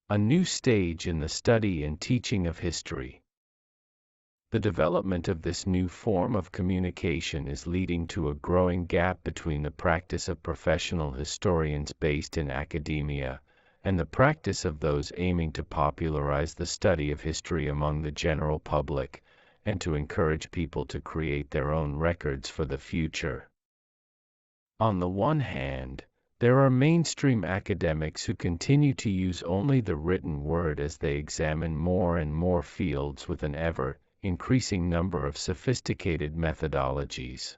a new stage in the study and teaching of history. The development of this new form of communication is leading to a growing gap between the practice of professional historians based in academia and the practice of those aiming to popularize the study of history among the general public and to encourage people to create their own records for the future. On the one hand, there are mainstream academics who continue to use only the written word as they examine more and more fields with an ever-increasing number of sophisticated methodologies.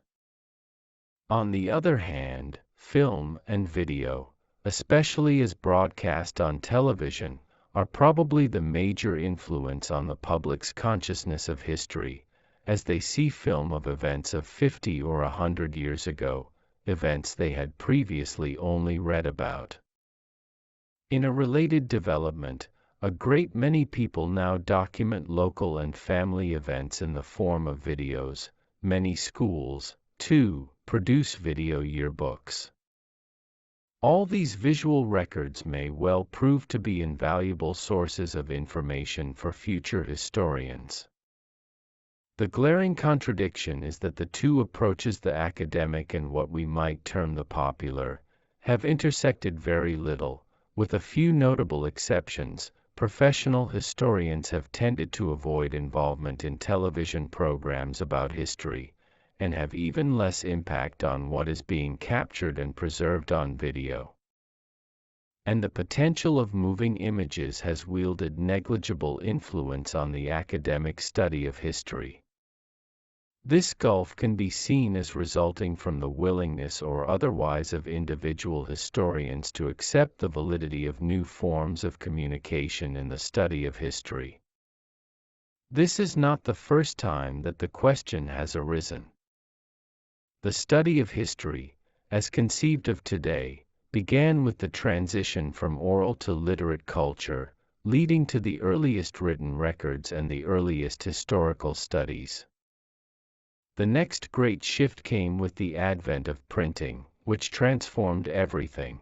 On the other hand, film and video, especially as broadcast on television, are probably the major influence on the public's consciousness of history, as they see film of events of 50 or 100 years ago, events they had previously only read about. In a related development, a great many people now document local and family events in the form of videos. Many schools, too, produce video yearbooks. All these visual records may well prove to be invaluable sources of information for future historians. The glaring contradiction is that the two approaches, the academic and what we might term the popular, have intersected very little. With a few notable exceptions, professional historians have tended to avoid involvement in television programs about history, and have even less impact on what is being captured and preserved on video. And the potential of moving images has wielded negligible influence on the academic study of history. This gulf can be seen as resulting from the willingness or otherwise of individual historians to accept the validity of new forms of communication in the study of history. This is not the first time that the question has arisen. The study of history, as conceived of today, began with the transition from oral to literate culture, leading to the earliest written records and the earliest historical studies. The next great shift came with the advent of printing, which transformed everything.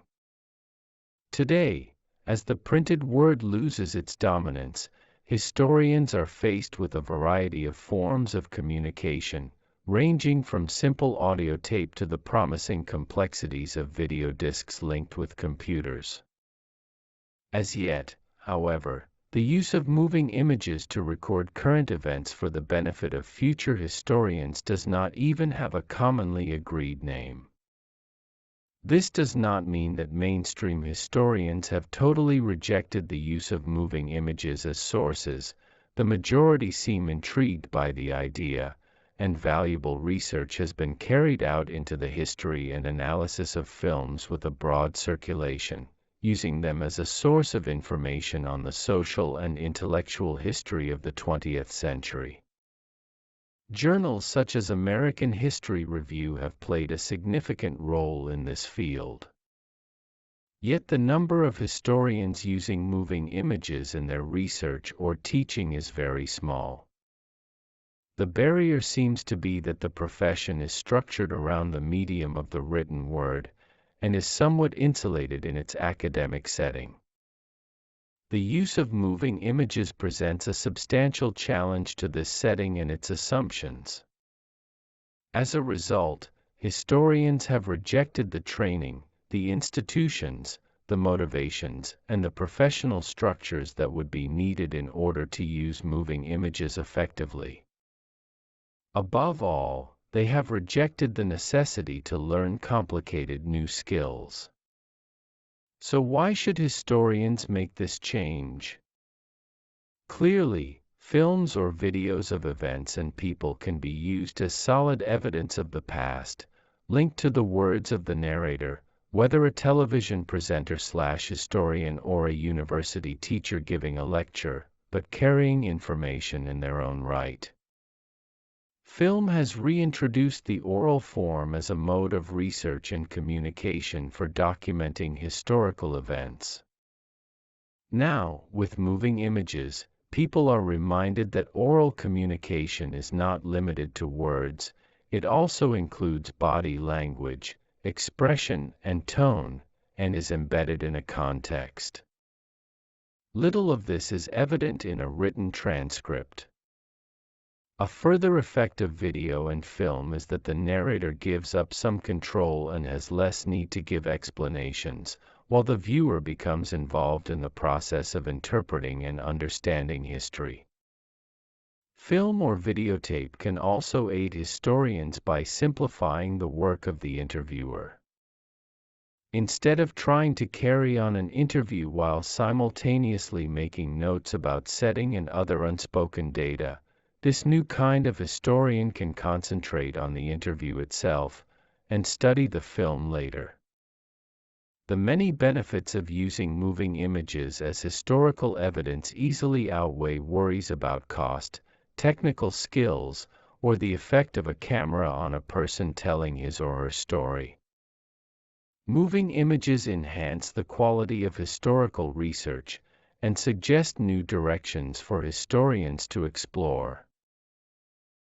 Today, as the printed word loses its dominance, historians are faced with a variety of forms of communication, ranging from simple audio tape to the promising complexities of video discs linked with computers. As yet, however, the use of moving images to record current events for the benefit of future historians does not even have a commonly agreed name. This does not mean that mainstream historians have totally rejected the use of moving images as sources. The majority seem intrigued by the idea, and valuable research has been carried out into the history and analysis of films with a broad circulation, using them as a source of information on the social and intellectual history of the 20th century. Journals such as American History Review have played a significant role in this field. Yet the number of historians using moving images in their research or teaching is very small. The barrier seems to be that the profession is structured around the medium of the written word, and is somewhat insulated in its academic setting. The use of moving images presents a substantial challenge to this setting and its assumptions. As a result, historians have rejected the training, the institutions, the motivations, and the professional structures that would be needed in order to use moving images effectively. Above all, they have rejected the necessity to learn complicated new skills. So why should historians make this change? Clearly, films or videos of events and people can be used as solid evidence of the past, linked to the words of the narrator, whether a television presenter/historian or a university teacher giving a lecture, but carrying information in their own right. Film has reintroduced the oral form as a mode of research and communication for documenting historical events. Now, with moving images, people are reminded that oral communication is not limited to words, it also includes body language, expression, and tone, and is embedded in a context. Little of this is evident in a written transcript. A further effect of video and film is that the narrator gives up some control and has less need to give explanations, while the viewer becomes involved in the process of interpreting and understanding history. Film or videotape can also aid historians by simplifying the work of the interviewer. Instead of trying to carry on an interview while simultaneously making notes about setting and other unspoken data, this new kind of historian can concentrate on the interview itself and study the film later. The many benefits of using moving images as historical evidence easily outweigh worries about cost, technical skills, or the effect of a camera on a person telling his or her story. Moving images enhance the quality of historical research and suggest new directions for historians to explore.